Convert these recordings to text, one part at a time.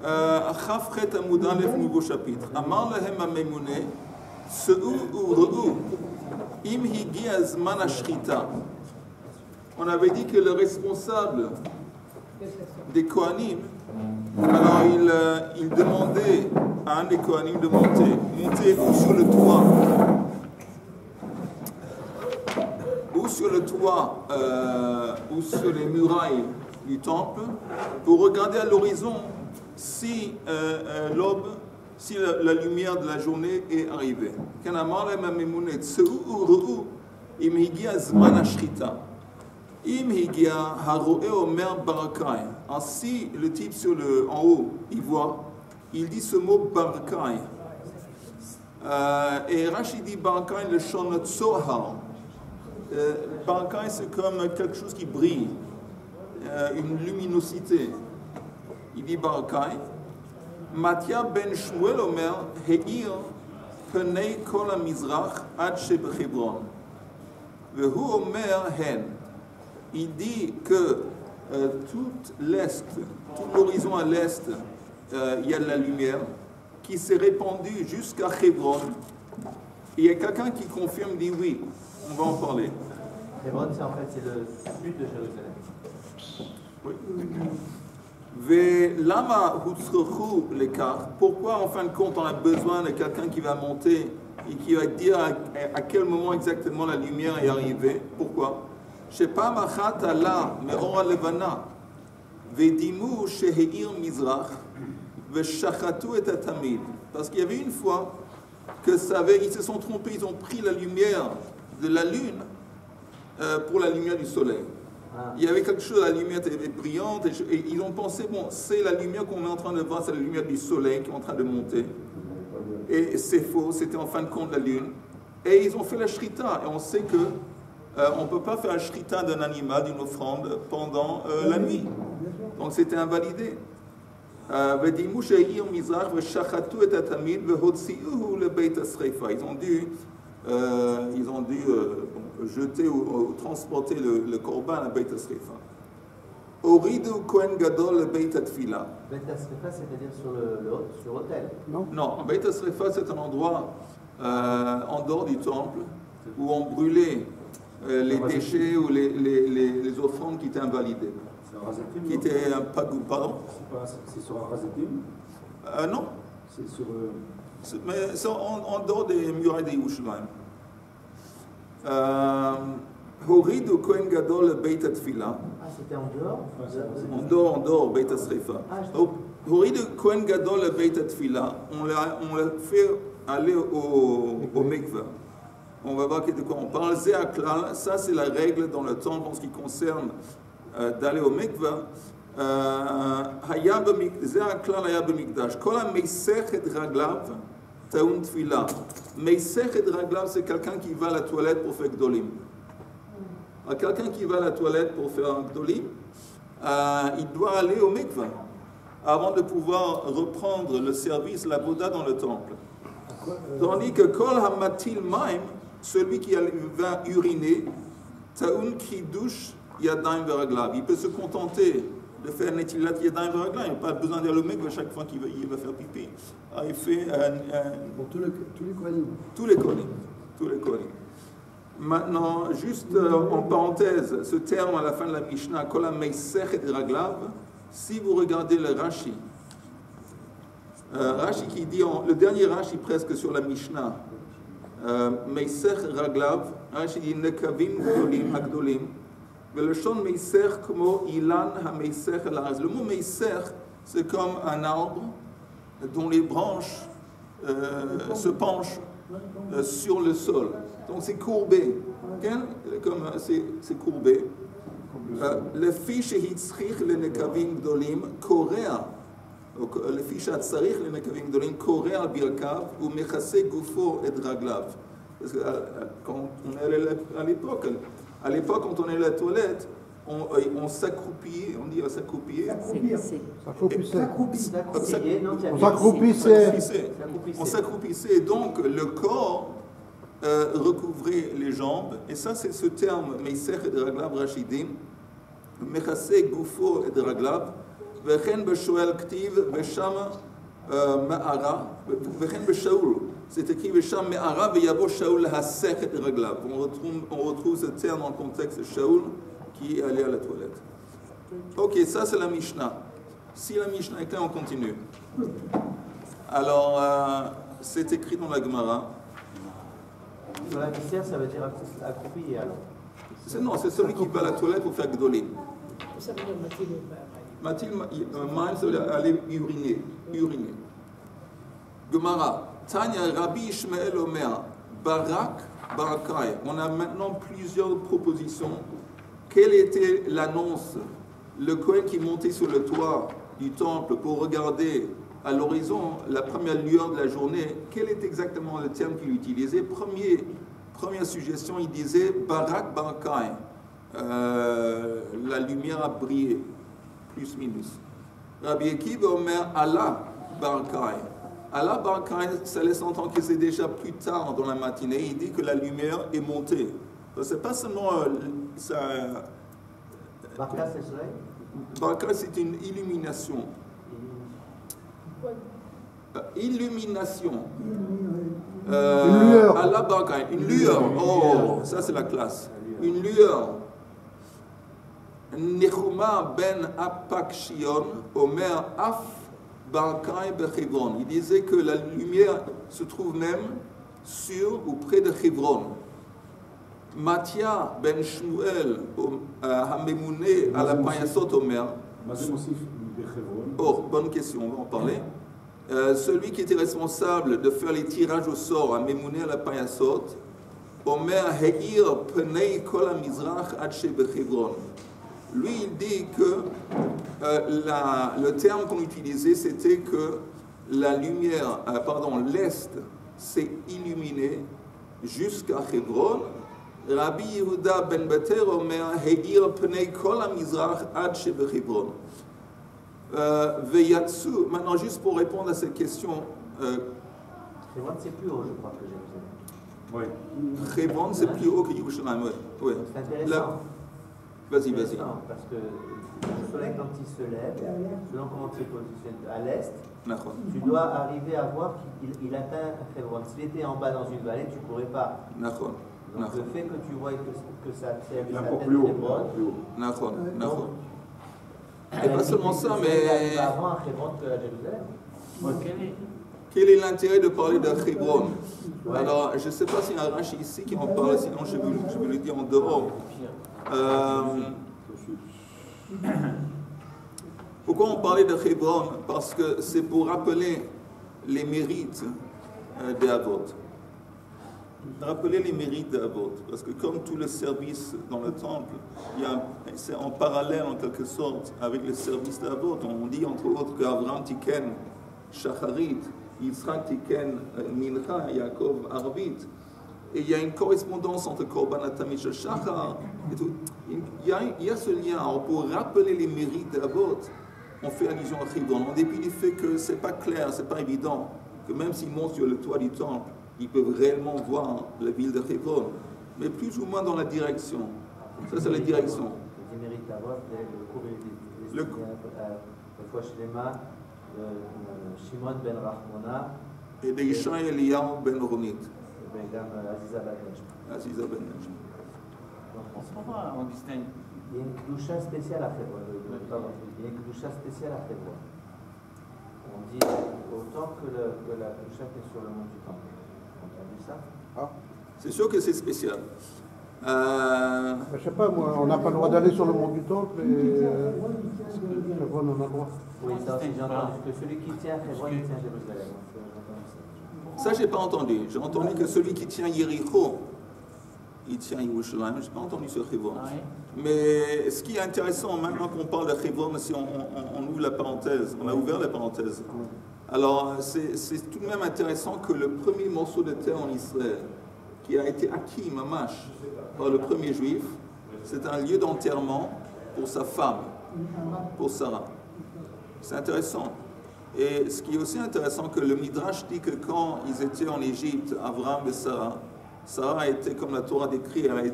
Chafchet Amoud Aleph, nouveau chapitre. Amar lahem ha-memune, Se'u u're'u, im higia zman ha-shrita. On avait dit que le responsable des Kohanim, alors il demandait à un des Kohanim de monter ou sur le toit, ou sur les murailles du temple, pour regarder à l'horizon si l'aube, si la lumière de la journée est arrivée. Ainsi, le type en haut, il voit, il dit ce mot Barakai. Et Rashi dit Barakai, le shon tzohar. Barakai, c'est comme quelque chose qui brille, une luminosité. Il dit Barakai. Matia ben Shmuel Omer, Heir, Penei Kol HaMizrach, Ad Shebechebron. Vehu Omer Hen. Il dit que tout l'est, tout l'horizon à l'est, il y a de la lumière qui s'est répandue jusqu'à Hebron. Il y a quelqu'un qui confirme, dit oui, on va en parler. Hebron, c'est en fait c'est le sud de Jérusalem. Oui. Lama hutzrochu lekar. Pourquoi en fin de compte on a besoin de quelqu'un qui va monter et qui va dire à quel moment exactement la lumière est arrivée? Pourquoi? Shepam achat ala me'or levana vedimu sheheir mizrach veshachatu et atamid. Parce qu'il y avait une fois que ils se sont trompés, ils ont pris la lumière de la lune pour la lumière du soleil. Il y avait quelque chose, la lumière était brillante, et ils ont pensé, bon, c'est la lumière qu'on est en train de voir, c'est la lumière du soleil qui est en train de monter. Et c'est faux, c'était en fin de compte la lune. Et ils ont fait la shrita, et on sait que on ne peut pas faire la shrita d'un animal, d'une offrande, pendant la nuit. Donc c'était invalidé. Ils ont dû jeter ou transporter le korban à Beit HaSrifa. Oridu Kohen Gadol le Beit HaTfila. Beit HaSrifa, c'est-à-dire sur l'autel? Non, Beit HaSrifa, c'est un endroit en dehors du temple où on brûlait les déchets ou les offrandes qui étaient invalidées. C'est un Razatim? Qui étaient pas goût, pardon? C'est sur un Razatim? Non. C'est sur... Mais c'est en dehors des murailles de Yerushalayim. Horidu Kohen Gadol le Beit HaTfila. Ah, c'était en dehors? En dehors, Beit HaSrifa. Horidu Kohen Gadol le Beit HaTfila. On l'a fait aller au mikveh. On va voir de quoi on parle. Zéaklal, ça c'est la règle dans le temple en ce qui concerne d'aller au mikveh. Zéaklal haya b'mikdash. Kol ha-meisech et raglav taun tfila. Meisech et raglav, c'est quelqu'un qui va à la toilette pour faire gdolim. Quelqu'un qui va à la toilette pour faire un gdolim, il doit aller au mikveh avant de pouvoir reprendre le service, la boda dans le temple. Tandis que kol hamatil maim, celui qui va uriner, taun kidush yadayim veraglav. Il peut se contenter de faire netilat yadayim veraglav. Il n'a pas besoin d'aller au mikveh chaque fois qu'il va faire pipi. Il fait pour tous les Kohanim. Tous les Kohanim. Maintenant, juste en parenthèse, ce terme à la fin de la Mishnah, Kol ha-meisech et raglav, si vous regardez le Rashi, Rashi qui dit, le dernier Rashi presque sur la Mishnah, meisech raglav, Rashi dit nekavim gdolim hagdolim, velashon meisech como ilan ha-meisech al-arez. Le mot meisech, c'est comme un arbre dont les branches se penchent sur le sol. Donc c'est courbé. Comme c'est courbé. Le fiche hitzrich le nekavim gdolim korea. Le fiche hatzarich le nekavim gdolim korea al birkav ou mechase gufo et raglav. Parce que quand on est à l'époque, quand on est à la toilette, on s'accroupillait, on dit s'accroupiller. On s'accroupissait. Donc le corps recouvrait les jambes. Et ça, c'est ce terme, Meisech et de Raglav Rachidim, Mechase Gufo et de Raglav. Vechen Beshoel Ktiv, Vesham Ma'ara, Vechen Beshaoul. C'est écrit Vesham Ma'ara, Veyavo Shaoul Hasech et Reglav. On retrouve ce terme dans le contexte de Shaoul qui est allé à la toilette. Ok, ça c'est la Mishnah. Si la Mishnah est claire, on continue. Alors, c'est écrit dans la Gemara. Sur la viscère, ça veut dire accroupi alors. Non, c'est celui qui va à la toilette pour faire Gdolim. Ça veut dire Mathilde. Mathilde, ça veut dire aller uriner. Gemara. Tanya Rabbi Ishmael Omer. Barak, Barakai. On a maintenant plusieurs propositions. Quelle était l'annonce? Le Kohen qui montait sur le toit du temple pour regarder à l'horizon la première lueur de la journée, quel est exactement le terme qu'il utilisait? Première suggestion, il disait Barak Barakai. La lumière a brillé, plus minus. Rabbi Akiva Omer Allah Barakai. Allah Barakai, ça laisse entendre que c'est déjà plus tard dans la matinée. Il dit que la lumière est montée. C'est pas seulement ça. Barka, c'est le soleil? Barka, c'est une illumination. Illumination. Une lueur. Allah Barka, une lueur. Oh, ça c'est la classe. Une lueur. Nechuma ben Apakshion, Omer Af Barkai Bechevron. Il disait que la lumière se trouve même sur ou près de Hebron. Mathia ben Shmuel Hamemouné à la Payasot Omer. Oh, bonne question, on va en parler. Celui qui était responsable de faire les tirages au sort à Memouné à la Payasot, Omer Heir Penei Kol HaMizrach Adshe Bechevron. Lui, il dit que le terme qu'on utilisait, c'était que la lumière, l'Est s'est illuminé jusqu'à Hebron. Rabbi Yehuda ben Beter Omer Heir Pnei Kol HaMizrach Ad Shebechebron. Veyatsu. Maintenant, juste pour répondre à cette question. Hebron, c'est plus haut, je crois, que Jérusalem. Oui. Hebron, c'est plus haut que Yerushalayim. Oui. C'est intéressant. Vas-y. Parce que le soleil, quand il se lève, selon comment tu es positionné à l'est, tu dois arriver à voir qu'il atteint Hebron. S'il était en bas dans une vallée, tu ne pourrais pas. Donc le fait que tu vois que ça atteint Hebron. Et pas seulement ça, mais. Avant Hebron que à Jérusalem. Quel est l'intérêt de parler de Hebron? Alors, je ne sais pas s'il y a un Rashi ici qui en parle, sinon je vais le dire en dehors. Pourquoi on parlait de Hebron? Parce que c'est pour rappeler les mérites des Avot. Rappeler les mérites des Avot. Parce que comme tout le service dans le temple, c'est en parallèle en quelque sorte avec le service des Avot. On dit entre autres qu'Avraham Tiken Shacharit, Yitzhak Tiken Mincha, Yaakov Arvit. Et il y a une correspondance entre Korban Atamid Shachar et tout. Il y a ce lien. Alors pour rappeler les mérites d'Avot, on fait allusion à Hebron, en dépit du fait que c'est pas clair, c'est pas évident, que même s'ils montent sur le toit du temple, ils peuvent réellement voir la ville de Hebron, mais plus ou moins dans la direction. Ça, c'est la direction. Les mérites d'Avot, le cours fois Shlema, Shimon ben Rachmona, et de Isha Eliyahu ben Ronit. Aziza Ben Najm. On distingue. Il y a une kdusha spéciale à Hebron. Il y a une kdusha spéciale à Hebron. On dit autant que la kdusha qui est sur le mont du Temple. On a vu ça? C'est sûr que c'est spécial. Je ne sais pas, moi, on n'a pas le droit d'aller sur le mont du Temple et Hebron, on a le droit. Oui, ça aussi, j'ai entendu que celui qui tient Hebron, il tient Jérusalem. Ça, je n'ai pas entendu. J'ai entendu que celui qui tient Yericho, il tient Yerushalayim. Je n'ai pas entendu ce Hebron. Mais ce qui est intéressant, maintenant qu'on parle de Hebron, si on ouvre la parenthèse, on a ouvert la parenthèse. Alors, c'est tout de même intéressant que le premier morceau de terre en Israël, qui a été acquis, Mamash, par le premier juif, c'est un lieu d'enterrement pour sa femme, pour Sarah. C'est intéressant. Et ce qui est aussi intéressant, que le Midrash dit que quand ils étaient en Égypte, Abraham et Sarah, Sarah a été, comme la Torah décrit, elle a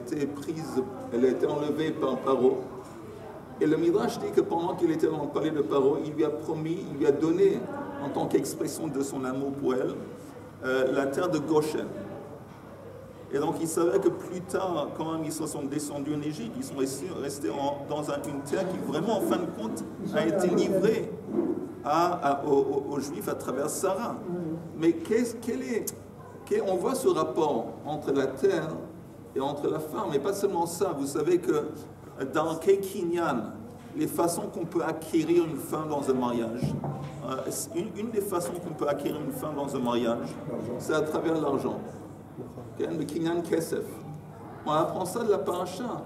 été enlevée par Paro. Et le Midrash dit que pendant qu'il était dans le palais de Paro, il lui a promis, il lui a donné, en tant qu'expression de son amour pour elle, la terre de Goshen. Et donc il savait que plus tard, quand ils se sont descendus en Égypte, ils sont restés dans une terre qui vraiment, en fin de compte, a été livrée aux Juifs à travers Sarah. Mais on voit ce rapport entre la terre et entre la femme, mais pas seulement ça. Vous savez que dans Keikinyan, les façons qu'on peut acquérir une femme dans un mariage, une des façons qu'on peut acquérir une femme dans un mariage, c'est à travers l'argent. Le Kinyan Kesef. On apprend ça de la paracha.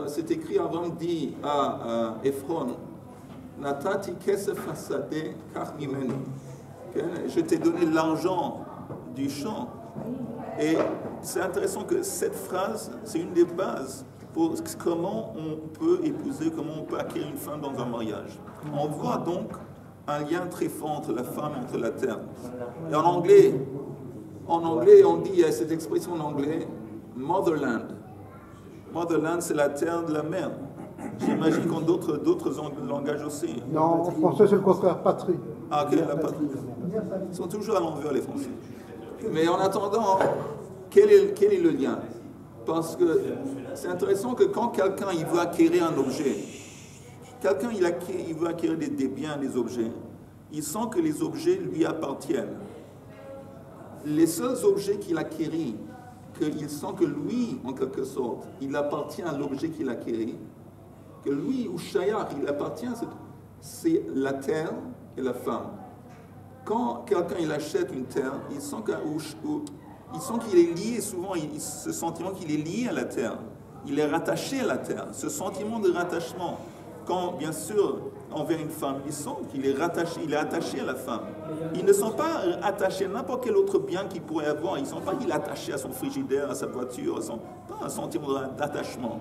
C'est écrit, Abraham dit à Ephron, Natati Kesef Hasade Kach Mimeni. Je t'ai donné l'argent du champ. Et c'est intéressant que cette phrase, c'est une des bases pour comment on peut épouser, comment on peut acquérir une femme dans un mariage. On voit donc un lien très fort entre la femme et entre la terre. Et en anglais, on dit, il y a cette expression en anglais, motherland. Motherland, c'est la terre de la mère. J'imagine qu'en d'autres langages aussi. Non, en français, c'est le contraire, patrie. Ah, ok, la patrie. Ils sont toujours à l'envers, les Français. Mais en attendant, quel est le lien? Parce que c'est intéressant que quand quelqu'un il veut acquérir un objet, quelqu'un il veut acquérir des biens, des objets, il sent que les objets lui appartiennent. Les seuls objets qu'il acquérit, qu'il sent que lui, en quelque sorte, il appartient à l'objet qu'il acquérit, que lui, ou Shayar, il appartient, c'est la terre et la femme. Quand quelqu'un il achète une terre, il sent qu'il est lié, souvent, ce sentiment qu'il est lié à la terre. Il est rattaché à la terre. Ce sentiment de rattachement, quand, bien sûr, envers une femme, il sent qu'il est rattaché, il est attaché à la femme. Il ne sent pas attaché à n'importe quel autre bien qu'il pourrait avoir. Il ne sent pas qu'il est attaché à son frigidaire, à sa voiture, pas un sentiment d'attachement.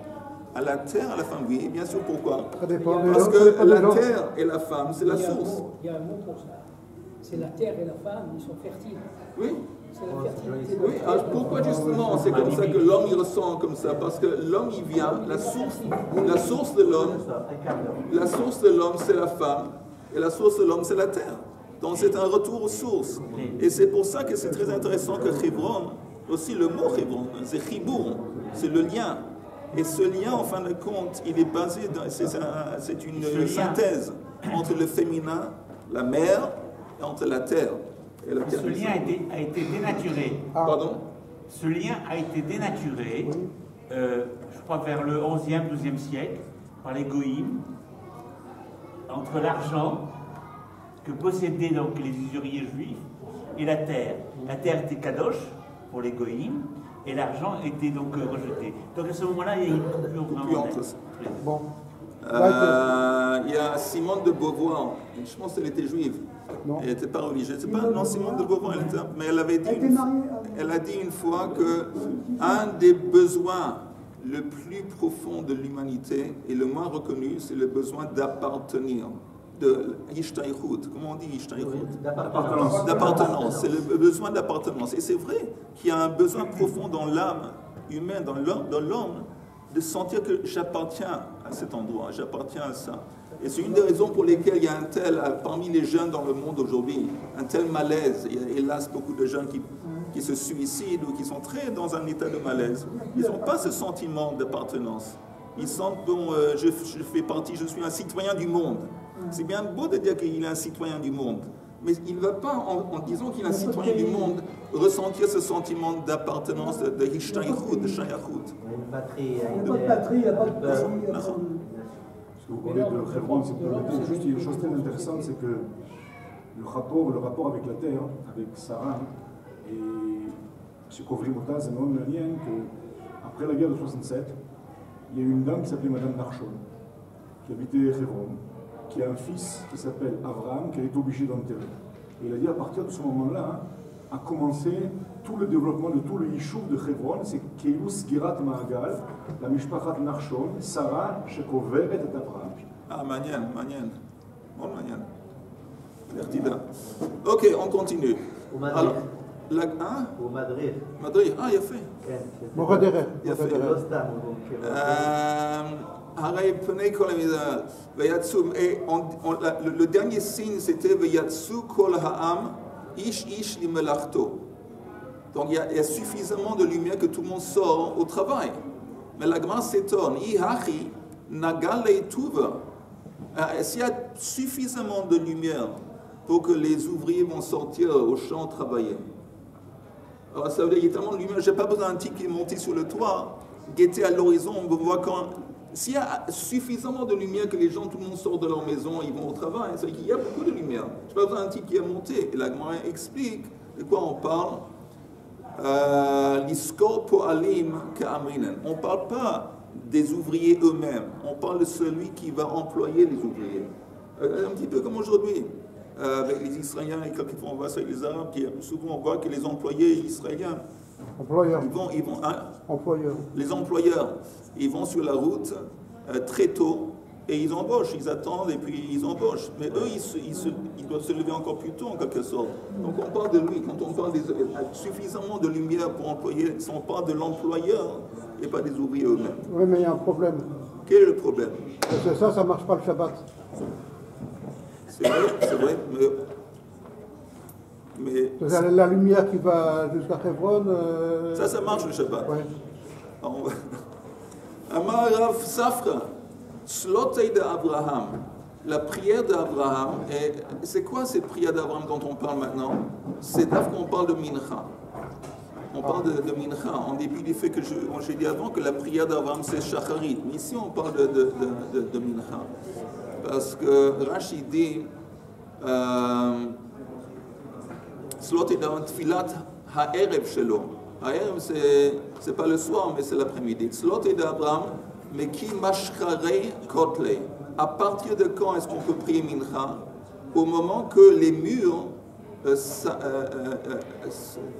À la terre, à la femme, oui. Et bien sûr, pourquoi? Parce que la terre et la femme, c'est la source. Il y a un mot pour ça. C'est la terre et la femme, ils sont fertiles. Oui. C'est la fertilité. Oui, alors pourquoi justement c'est comme ça que l'homme il ressent comme ça? Parce que l'homme il vient, la source de l'homme c'est la femme et la source de l'homme c'est la terre. Donc c'est un retour aux sources. Et c'est pour ça que c'est très intéressant que Hebron, aussi le mot Hebron, c'est Chibour, c'est le lien. Et ce lien en fin de compte il est basé, c'est une synthèse entre le féminin, la mère, et entre la terre. Et la terre. Ce lien a été dénaturé. Pardon? Ce lien a été dénaturé, je crois vers le 11e, 12e siècle, par les goïms, entre l'argent que possédaient donc les usuriers juifs et la terre. La terre était kadosh pour les goïms et l'argent était donc rejeté. Donc à ce moment-là, il y a une coupure vraiment. Bon. Il y a Simone de Beauvoir, je pense qu'elle était juive. Non. Elle n'était pas religieuse. Non, Simone de Beauvoir, mais elle avait dit elle a dit une fois que un des besoins le plus profond de l'humanité et le moins reconnu, c'est le besoin d'appartenir, de Ishtaychut. Comment on dit Ishtaychut? D'appartenance. C'est le besoin d'appartenance. Et c'est vrai qu'il y a un besoin profond dans l'âme humaine, dans l'homme, de sentir que j'appartiens à cet endroit, j'appartiens à ça. Et c'est une des raisons pour lesquelles il y a un tel, parmi les jeunes dans le monde aujourd'hui, un tel malaise. Il y a hélas beaucoup de jeunes qui se suicident ou qui sont très dans un état de malaise. Ils n'ont pas ce sentiment d'appartenance. Ils sentent, bon, je fais partie, je suis un citoyen du monde. C'est bien beau de dire qu'il est un citoyen du monde, mais il ne va pas, en disant qu'il est un citoyen du monde, ressentir ce sentiment d'appartenance, de hishtaychut, de shayachut. Il n'y a pas de patrie, il n'y a pas de pays. Vous parlez de Hebron, si vous permettez, juste une chose très intéressante, c'est que le rapport avec la terre, avec Sarah et chez Kovrimota, c'est vraiment lien qu'après la guerre de 67, il y a eu une dame qui s'appelait Madame Narshon, qui habitait Hebron, qui a un fils qui s'appelle Avraham, qu'elle est obligée d'enterrer. Et il a dit à partir de ce moment-là, a commencé tout le développement de tout le Yishuv de Hebron, c'est Keilus Girat Ma'agal, la Mishpachat Narshon, Sarah, Shekoveret et Avraham. Ah, manien. Bon, manien. Vertida. Ok, on continue. Alors, Ou Madrid. Madrid, ah, il a fait. Moradere. Il a fait. Et le dernier signe, c'était Veyatsu kol ha'am ish ish li melachto. Donc il y a suffisamment de lumière que tout le monde sort au travail. Mais la Gemara s'étonne. Ihachi nagalei tuva. S'il y a suffisamment de lumière pour que les ouvriers vont sortir au champ travailler. Alors ça veut dire qu'il y a tellement de lumière. Je n'ai pas besoin d'un type qui est monté sur le toit, guetter à l'horizon, on voit quand. S'il y a suffisamment de lumière que les gens, tout le monde sort de leur maison, ils vont au travail, ça veut dire qu'il y a beaucoup de lumière. Je n'ai pas besoin d'un type qui est monté. Et la Gemara explique de quoi on parle. L'iskor po'alim ka'amrinan. On ne parle pas des ouvriers eux-mêmes, on parle de celui qui va employer les ouvriers. Un petit peu comme aujourd'hui, avec les Israéliens, et quand on voit ça avec les Arabes, souvent on voit que les employés israéliens, les employeurs, ils vont sur la route très tôt, et ils embauchent, ils attendent et puis ils embauchent. Mais eux, ils doivent se lever encore plus tôt en quelque sorte. Donc on parle de lui, quand on parle suffisamment de lumière pour employer, on parle de l'employeur et pas des ouvriers eux-mêmes. Oui, mais il y a un problème. Quel est le problème? C'est ça ne marche pas le Shabbat. C'est vrai, mais la lumière qui va jusqu'à Hebron... Ça marche le Shabbat. Oui. Amar Rav Safra. Slotei de Abraham, la prière d'Abraham, et c'est quoi cette prière d'Abraham dont on parle maintenant? C'est d'abord qu'on parle de Mincha. On parle de Mincha, en dépit du fait que j'ai dit avant que la prière d'Abraham c'est Shacharit. Mais ici on parle de Mincha. Parce que Rashi dit Slotei de Tfilat Ha'erev Shelo. Ha'erev c'est pas le soir, mais c'est l'après-midi. Slotei d'Abraham. Mais qui mashcharei kotlei? À partir de quand est-ce qu'on peut prier Mincha? Au moment que les murs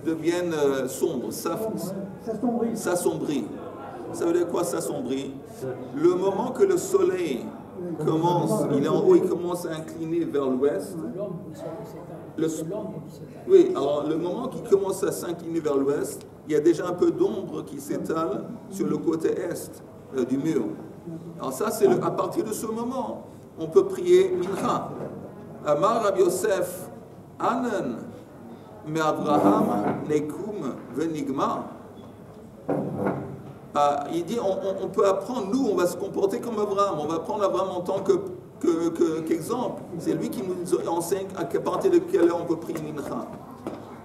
deviennent sombres, s'assombrit. Ça veut dire quoi s'assombrit? Le moment que le soleil commence, il est en haut, il commence à incliner vers l'ouest. Oui, alors le moment qu'il commence à s'incliner vers l'ouest, il y a déjà un peu d'ombre qui s'étale sur le côté est du mur. Alors ça, c'est à partir de ce moment, on peut prier Mincha. Amar Rabbi Yosef, Anan, me Abraham, Nekum, Venigma. Il dit, on peut apprendre, nous, on va se comporter comme Abraham. On va prendre Abraham en tant qu'exemple. C'est lui qui nous enseigne à partir de quelle heure on peut prier Mincha.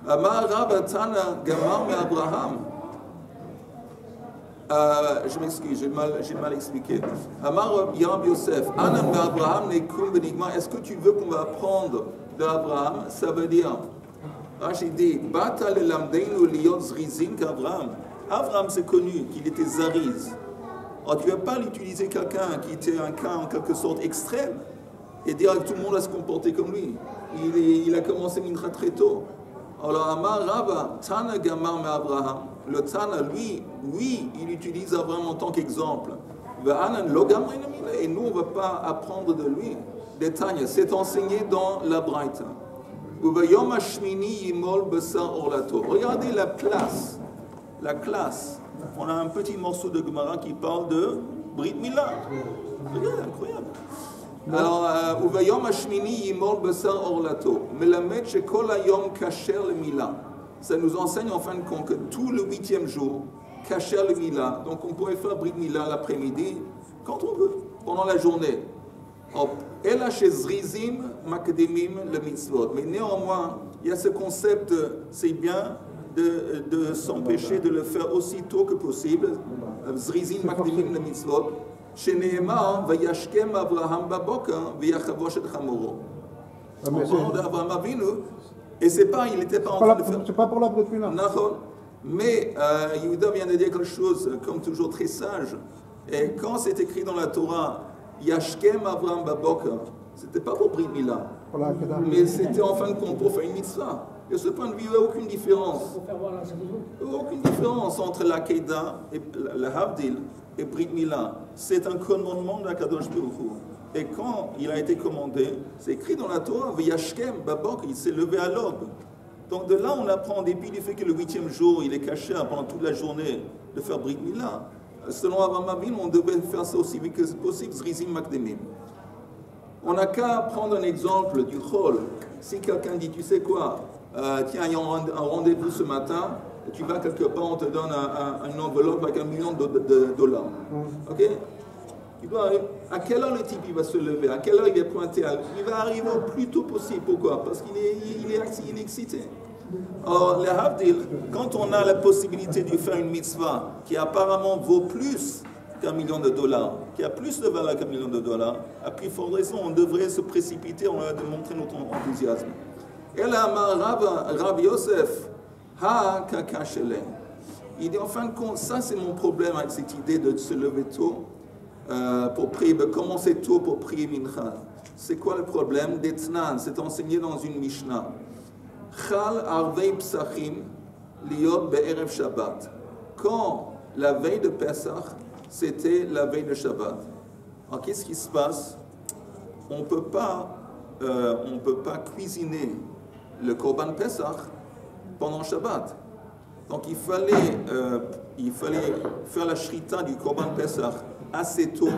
Amar Rabbatana, Gamar, me Abraham. Je m'excuse, j'ai mal expliqué. Amar Rabbi Yosef, Anan me Abraham nekum benigma. Est-ce que tu veux qu'on va apprendre d'Abraham? Ça veut dire, j'ai dit, Bata le lamdeinu liyot zrizin qu'Abraham. Abraham c'est connu qu'il était zariz. Alors tu ne vas pas l'utiliser quelqu'un qui était un cas en quelque sorte extrême et dire que tout le monde va se comporter comme lui. Il a commencé Mincha très tôt. Alors Amar Rabba, Tana Gamar me Abraham. Le Tana, lui, oui, il utilise Abraham en tant qu'exemple. Et nous, on ne va pas apprendre de lui. Détail, c'est enseigné dans la Braïta. Regardez la classe. La classe. On a un petit morceau de Gemara qui parle de Brit Mila. Regardez, incroyable. Alors, Uvayom Hashmini Yimol Besar Orlato. Melamed Shekol Hayom Kasher le Mila. Ça nous enseigne en fin de compte que tout le 8e jour, Kasher le Mila, donc on pourrait faire Brit Mila l'après-midi, quand on veut, pendant la journée. Ela Shezrizim Makdemim le Mitzvot. Mais néanmoins, il y a ce concept, c'est bien de s'empêcher de le faire aussi tôt que possible. Zrizim Makdemim le Mitzvot. Sheneemar Vayashkem Abraham Baboka Vayachavosh et Chamoro. On parle d'Abraham Avinu. Et c'est pas, il n'était pas en train de faire. C'est pas pour la Brit Mila. Mais Yehuda vient de dire quelque chose, comme toujours très sage. Et quand c'est écrit dans la Torah, Yashkem Avraham Baboka, c'était pas pour Brit Mila, mais c'était en fin de compte pour faire une mitzvah. Et de ce point de vue, il n'y a aucune différence. Aucune différence entre la Kedah et le Havdil et Brit Mila. C'est un commandement de la Kadosh Baruch Hu. Et quand il a été commandé, c'est écrit dans la Torah, Vayashkem Babok, il s'est levé à l'aube. Donc de là, on apprend, en dépit du fait que le 8e jour, il est caché pendant toute la journée de faire Brit Mila. Selon Avraham Avinu, on devait faire ça aussi vite que possible, Zrizim Makdemim. On n'a qu'à prendre un exemple du Chol. Si quelqu'un dit, tu sais quoi, tiens, il y a un rendez-vous ce matin, tu vas quelque part, on te donne une enveloppe avec $1 million de dollars. Ok? Tu dois, à quelle heure le type il va se lever? À quelle heure il va pointer? Il va arriver au plus tôt possible. Pourquoi? Parce qu'il est excité. Or, le Havdil, quand on a la possibilité de faire une mitzvah qui apparemment vaut plus qu'$1 million, qui a plus de valeur qu'$1 million, à plus forte raison, on devrait se précipiter, on de montrer notre enthousiasme. Et là, Rav Yosef, ha kakashele. Il dit en fin de compte, ça c'est mon problème avec cette idée de se lever tôt pour prier, de commencer tôt pour prier Mincha. C'est quoi le problème? D'Etznan, c'est enseigné dans une Mishnah. Chal arvei psachim liot be'erev Shabbat. Quand la veille de Pesach, c'était la veille de Shabbat. Alors qu'est-ce qui se passe? On ne peut pas cuisiner le Korban Pesach pendant Shabbat. Donc il fallait faire la shrita du Korban Pesach assez tôt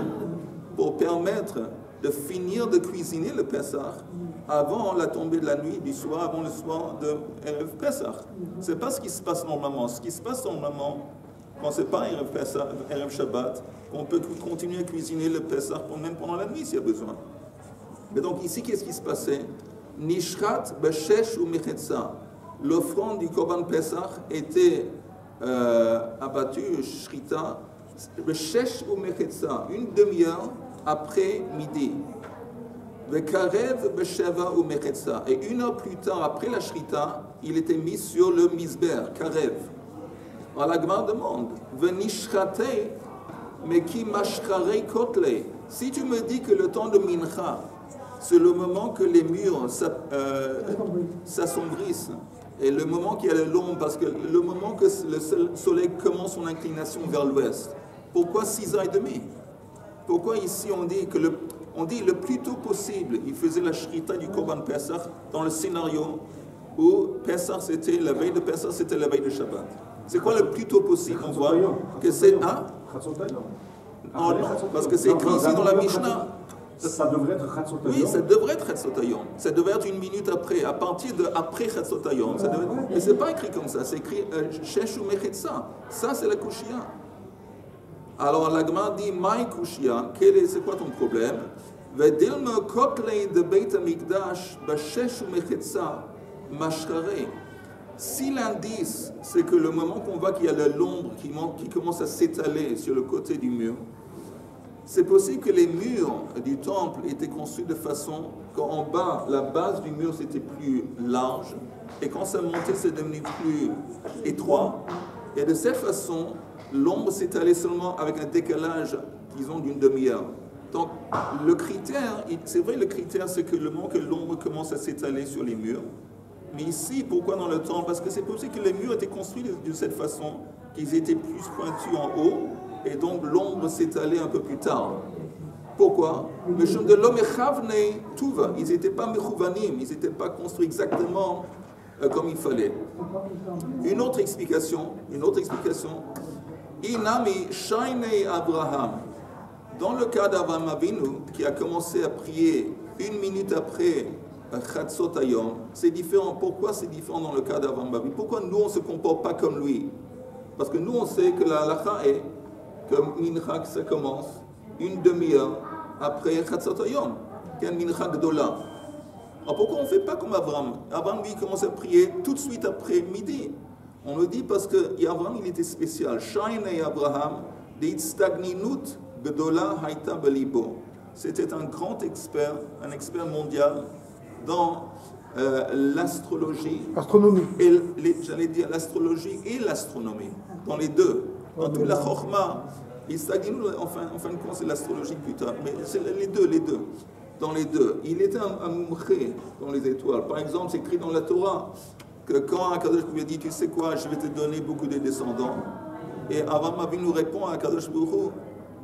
pour permettre de finir de cuisiner le Pesach avant la tombée de la nuit, du soir, avant le soir de Erev Pesach. Ce n'est pas ce qui se passe normalement. Ce qui se passe normalement, quand ce n'est pas Erev Pesach, Erev Shabbat, on peut continuer à cuisiner le Pesach même pendant la nuit s'il y a besoin. Mais donc ici, qu'est-ce qui se passait? Nishrat b'shesh ou mechetza. L'offrande du Korban Pesach était abattue, shrita, b'shesh ou mechetza, une demi-heure après midi. V'karev b'sheva ou mechetza. Et une heure plus tard, après la shrita, il était mis sur le misber, karev. Alors la Gemara demande, v'nishrate, mais qui mashkarei kotle. Si tu me dis que le temps de mincha, c'est le moment que les murs s'assombrissent, et le moment qu'il y a l'ombre, parce que le moment que le soleil commence son inclination vers l'ouest. Pourquoi 6h30? Pourquoi ici on dit le plus tôt possible? Il faisait la shrita du Korban Pesach dans le scénario où Pesach c'était la veille de Pesach, c'était la veille de Shabbat. C'est quoi le plus tôt possible? On voit que c'est non, parce que c'est écrit ici dans la Mishnah. Ça devrait être Chatzot Hayom. Oui, ça devrait être Chatzot Hayom. Ça devrait être une minute après, à partir de après Chatzot Hayom. Mais c'est pas écrit comme ça, c'est écrit Shesh ou Mechetza. Ça, c'est la Kushia. Alors la Gemara dit, Maï Kushia, c'est quoi ton problème? Vedilme kotlei de Beit HaMikdash, Shesh ou Mechetza, Mashkare. Si l'indice, c'est que le moment qu'on voit qu'il y a l'ombre qui commence à s'étaler sur le côté du mur, c'est possible que les murs du temple étaient construits de façon qu'en bas, la base du mur c'était plus large, et quand ça montait, c'est devenu plus étroit. Et de cette façon, l'ombre s'étalait seulement avec un décalage, disons, d'une demi-heure. Donc, le critère, c'est vrai, le critère, c'est que le moment que l'ombre commence à s'étaler sur les murs. Mais ici, pourquoi dans le temple? Parce que c'est possible que les murs étaient construits de cette façon, qu'ils étaient plus pointus en haut, et donc l'ombre s'étalait un peu plus tard. Pourquoi? Le chemin de l'homme est tuva. Ils n'étaient pas mechouvanim, ils n'étaient pas construits exactement comme il fallait. Une autre explication. Inami shainei Abraham. Dans le cas d'Avraham Avinu, qui a commencé à prier 1 minute après Chatzot Hayom, c'est différent. Pourquoi c'est différent dans le cas d'Avraham Avinu? Pourquoi nous on ne se comporte pas comme lui? Parce que nous on sait que la halakha est que Mincha, ça commence une demi-heure après Chatzot Hayom, qui est un Mincha Gdola. Alors pourquoi on ne fait pas comme Abraham? Abraham, lui, commence à prier tout de suite après midi. On le dit parce que Abraham, il était spécial. Shainei Abraham, deitstagninut Gdola haïta belibo. C'était un grand expert, un expert mondial dans l'astrologie. Astronomie. J'allais dire l'astrologie et l'astronomie, dans les deux. Dans toute la chorma, en fin de compte, c'est l'astrologie plus tard, mais c'est les deux. Dans les deux. Il était un moumché dans les étoiles. Par exemple, c'est écrit dans la Torah que quand Akadosh lui a dit, tu sais quoi, je vais te donner beaucoup de descendants, et Avraham Avinu répond à Akadosh Baruch Hu,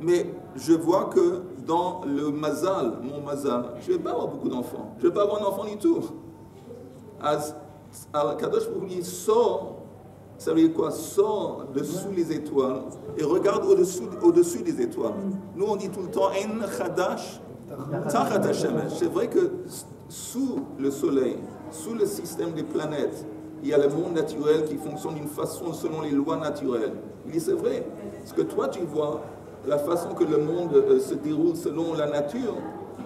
mais je vois que dans le mazal, mon mazal, je ne vais pas avoir beaucoup d'enfants. Je ne vais pas avoir un enfant du tout. Alors, Kadosh Baruch Hu sort, ça veut dire quoi? Sort dessous les étoiles et regarde au-dessus des étoiles. Nous, on dit tout le temps, En Chadash Tachat HaShemesh. C'est vrai que sous le soleil, sous le système des planètes, il y a le monde naturel qui fonctionne d'une façon selon les lois naturelles. Il dit, c'est vrai, ce que toi tu vois, la façon que le monde se déroule selon la nature,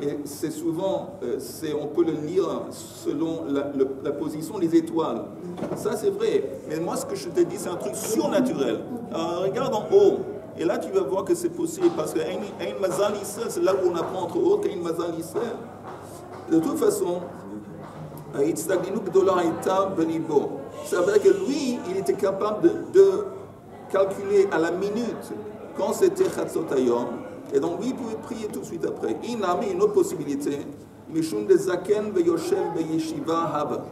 et c'est souvent, on peut le lire selon la position des étoiles. Ça c'est vrai, mais moi ce que je te dis, c'est un truc surnaturel. Alors, regarde en haut, et là tu vas voir que c'est possible, parce que Ein Mazal Israël, c'est là où on apprend entre autres Ein Mazal Israël. De toute façon, ça veut dire que lui, il était capable de calculer à la minute quand c'était Chatzot Hayom, et donc lui, il pouvait prier tout de suite après. Il a mis une autre possibilité, Mishum de Zaken Beyoshev Beyeshiva Haba.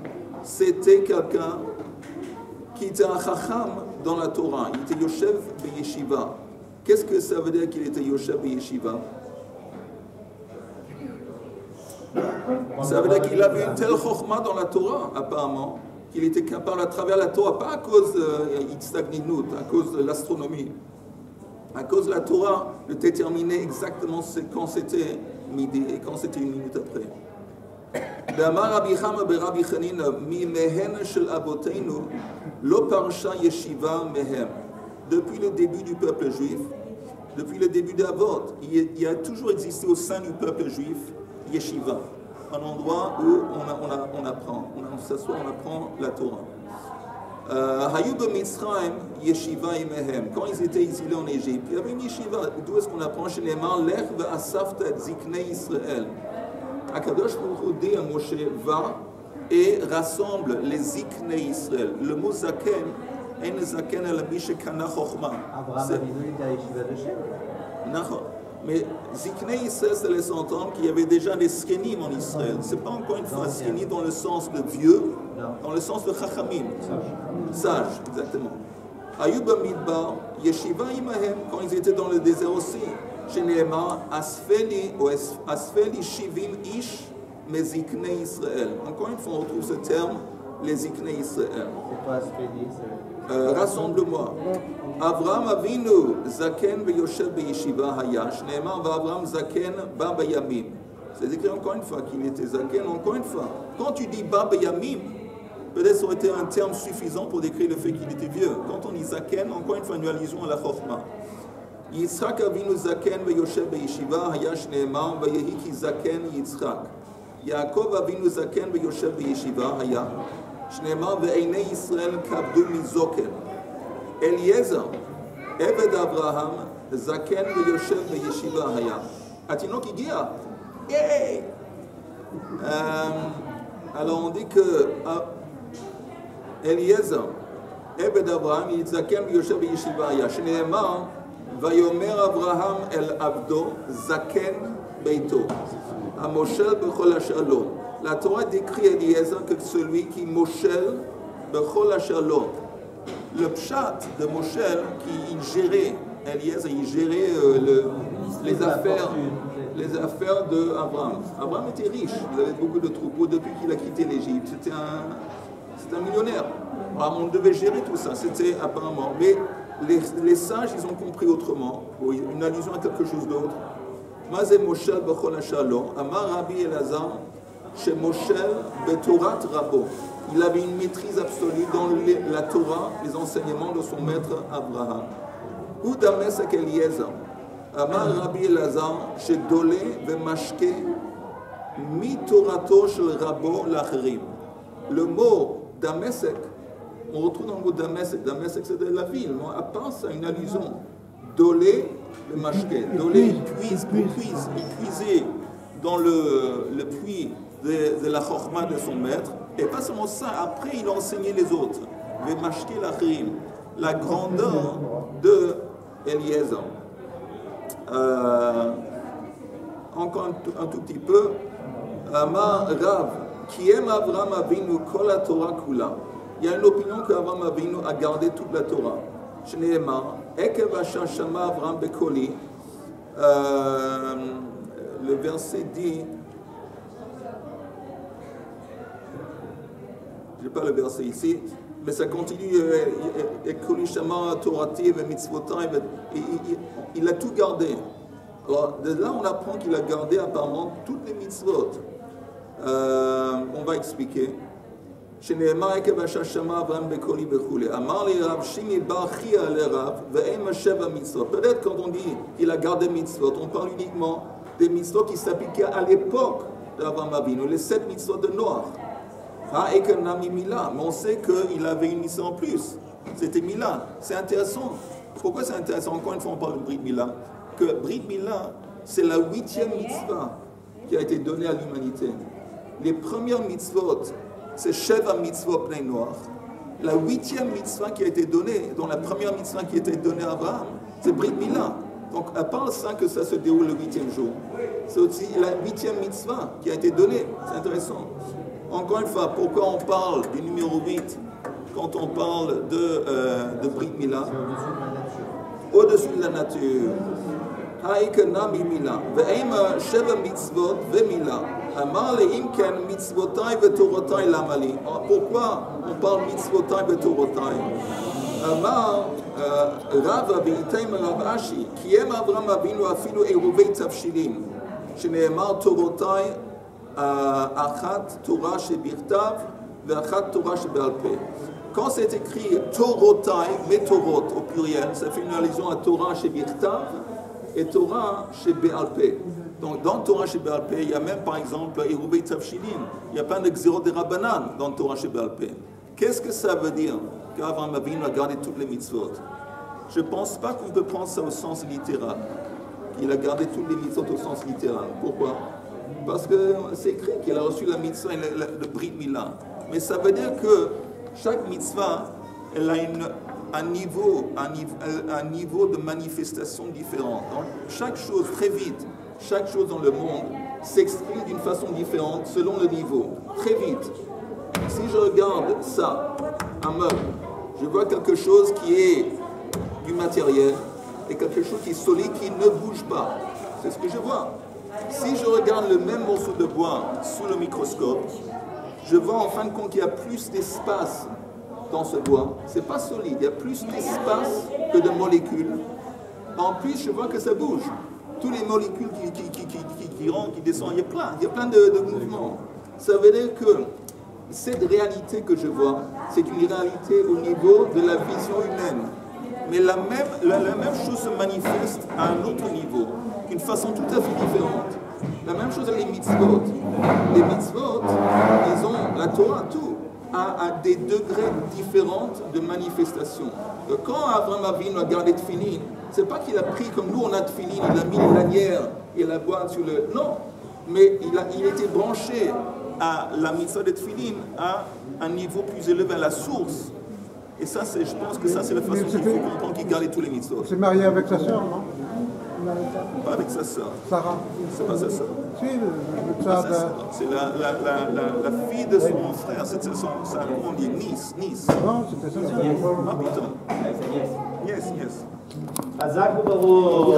C'était quelqu'un qui était un Chacham dans la Torah, il était Yoshev Beyeshiva. Qu'est-ce que ça veut dire qu'il était Yoshev Beyeshiva? Ça veut dire qu'il avait une telle chokhma dans la Torah, apparemment, qu'il était capable, à travers la Torah, pas à cause à cause de l'astronomie, à cause de la Torah, de déterminer exactement quand c'était midi et quand c'était une minute après. Depuis le début du peuple juif, depuis le début d'Avot, il y a toujours existé au sein du peuple juif Yeshiva, un endroit où on apprend, on s'assoit, on apprend la Torah. Hayub Mitzrayim Yeshiva Imehem. Quand ils étaient exilés en Égypte, il y avait une yeshiva. D'où est-ce qu'on apprend chez les mains? Lech ve'asafta ziknei Israël. Akadosh Baruch Hu dit à Moshe, va et rassemble les ziknei Israël. Le mot zaken, en zaken el mish kana chokhma. Abraham Avinu était à yeshiva de Shem. Mais Ziknei Israël, ça laisse entendre qu'il y avait déjà des skenim en Israël. Ce n'est pas encore une fois skeni dans le sens de vieux, dans le sens de chachamim. Sage, exactement. Ayub Midbar, Yeshiva Imahem, quand ils étaient dans le désert aussi. Chez Nehemar, Asfeli Shivim Ish, mais Ziknei Israël. Encore une fois, on retrouve ce terme, les Ziknei Israël. C'est quoi Asfeli? Rassemble-moi. Avraham Avinu Zaken Beyoshev Beyeshiva Hayash Neemar Avraham Zaken Ba Bayamim. C'est écrit encore une fois qu'il était Zaken, encore une fois. Quand tu dis Ba Bayamim, peut-être ça aurait été un terme suffisant pour décrire le fait qu'il était vieux. Quand on dit Zaken, encore une fois, nous allusion à la Chokhma. Yitzhak Avinu Zaken Beyoshev Beyeshiva Hayash Neemar Vayehiki Zaken Yitzhak. Yaakov Avinu Zaken Beyoshev Beyeshiva Hayash. Shneemar ve'einei Yisrael kabdu mizoken. Eliezer, Eved Abraham, Zaken ve'yoshev ve'yeshiva haya. Atinok Igia. Yay! Alors on dit que Eliezer, Eved Abraham, Zaken ve'yoshev ve'yeshiva haya. Shneemar vayomer Abraham el Abdo, Zaken beito. Amoshel bechol hashalom. La Torah décrit Eliezer que celui qui moshel bechol hashalom. Le pshat de Moshel qui gérait, Eliezer, il gérait les affaires d'Abraham. Abraham était riche, il avait beaucoup de troupeaux depuis qu'il a quitté l'Égypte. C'était un millionnaire. Alors, on devait gérer tout ça, c'était apparemment. Mais les sages, ils ont compris autrement, une allusion à quelque chose d'autre. Mazé Moshel bechol hashalom, Amar Rabbi Elazar. Chez Moshel, Betorat Rabo. Il avait une maîtrise absolue dans la Torah, les enseignements de son maître Abraham. Ou Damesek Eliezer. Amar Rabbi Elazar, chez Dolé, Vemashke, Mi Torato shel Rabo Lachrim. Le mot Damesek, on retrouve dans le mot Damesek. Damesek, c'est de la ville. À part ça, une allusion. Dolé, Vemashke. Dolé, il cuisait dans le puits de la chokhma de son maître, et pas seulement ça, après il enseignait les autres. Vemashke lachrim, la grandeur de Eliezer. Encore un tout petit peu. Amar Rav, qui aime Avraham Avinu kol la Torah kula. Il y a une opinion qu'Avraham Avinu a gardé toute la Torah. Shneemar, ekev asher shama Avraham bekoli. Le verset dit je n'ai pas le verset ici, mais ça continue, il a tout gardé. Alors de là on apprend qu'il a gardé apparemment toutes les mitzvot. On va expliquer. Peut-être quand on dit qu'il a gardé mitzvot, on parle uniquement des mitzvot qui s'appliquaient à l'époque d'Avraham Avinu, les 7 mitzvot de Noach. Mais on sait qu'il avait une mitzvah en plus. C'était Mila. C'est intéressant. Pourquoi c'est intéressant? Encore une fois, on parle de Brit Mila. Que Brit Mila, c'est la 8e mitzvah qui a été donnée à l'humanité. Les premières mitzvot, c'est Sheva mitzvot Bnei Noach. La 8e mitzvah qui a été donnée, dont la première mitzvah qui a été donnée à Abraham, c'est Brit Mila. Donc, à part ça que ça se déroule le 8e jour, c'est aussi la 8e mitzvah qui a été donnée. C'est intéressant. Encore une fois, pourquoi on parle du numéro 8 quand on parle de Brit Mila? Au-dessus de la nature. Haïkana mimila. Ve'ema sheva mitzvot ve'mila. Amar le'im ken mitzvotai ve'torotai lamali. Pourquoi on parle mitzvotai ve'torotai? Amar Rava ve'itaim Rav Ashi. Kiem Avraham Avinu afilu eruvei tavshilim. Shene'emar torotai achat Torah shebirtav ve'achat Torah shebe'al peh. Quand c'est écrit Torotai, Metorot au pluriel, ça fait une allusion à Torah chez Birtav et Torah chez Be'al Peh. Donc dans Torah chez Be'al Peh, il y a même par exemple Eruvei Tavshilim. Il n'y a pas de Xerot de Rabbanan dans Torah chez Be'al Peh. Qu'est-ce que ça veut dire qu'Avraham Avinu a gardé toutes les mitzvot? Je ne pense pas qu'on peut prendre ça au sens littéral. Il a gardé toutes les mitzvot au sens littéral. Pourquoi? Parce que c'est écrit qu'il a reçu la mitzvah et le Brit Mila. Mais ça veut dire que chaque mitzvah, elle a un niveau de manifestation différent. Donc, chaque chose, très vite, chaque chose dans le monde s'exprime d'une façon différente selon le niveau. Très vite. Si je regarde ça, un meuble, je vois quelque chose qui est du matériel et quelque chose qui est solide, qui ne bouge pas. C'est ce que je vois. Si je regarde le même morceau de bois sous le microscope, je vois en fin de compte qu'il y a plus d'espace dans ce bois. C'est pas solide, il y a plus d'espace que de molécules. En plus, je vois que ça bouge. Tous les molécules qui rentrent, qui descendent, il y a plein de mouvements. Ça veut dire que cette réalité que je vois, c'est une réalité au niveau de la vision humaine. Mais la même chose se manifeste à un autre niveau, d'une façon tout à fait différente. La même chose avec les mitzvot. Les mitzvot, ils ont la Torah, tout, à des degrés différents de manifestation. Donc, quand Avraham Avinu a gardé Tfilin, c'est pas qu'il a pris comme nous on a Tfilin, il a mis une lanière et la boîte sur le... Non, mais il était branché à la mitzvah de Tfilin à un niveau plus élevé, à la source. Et ça, je pense que ça, c'est la façon qu'il faut comprendre qu'il gardait tous les mitzvot. C'est marié avec sa sœur, non? Pas avec sa sœur. Sarah. C'est pas sa sœur. Si, c'est la fille de son frère, c'est son, on dit niece. Non, c'était ça. Ah putain. Yes. Azak ou Baruch.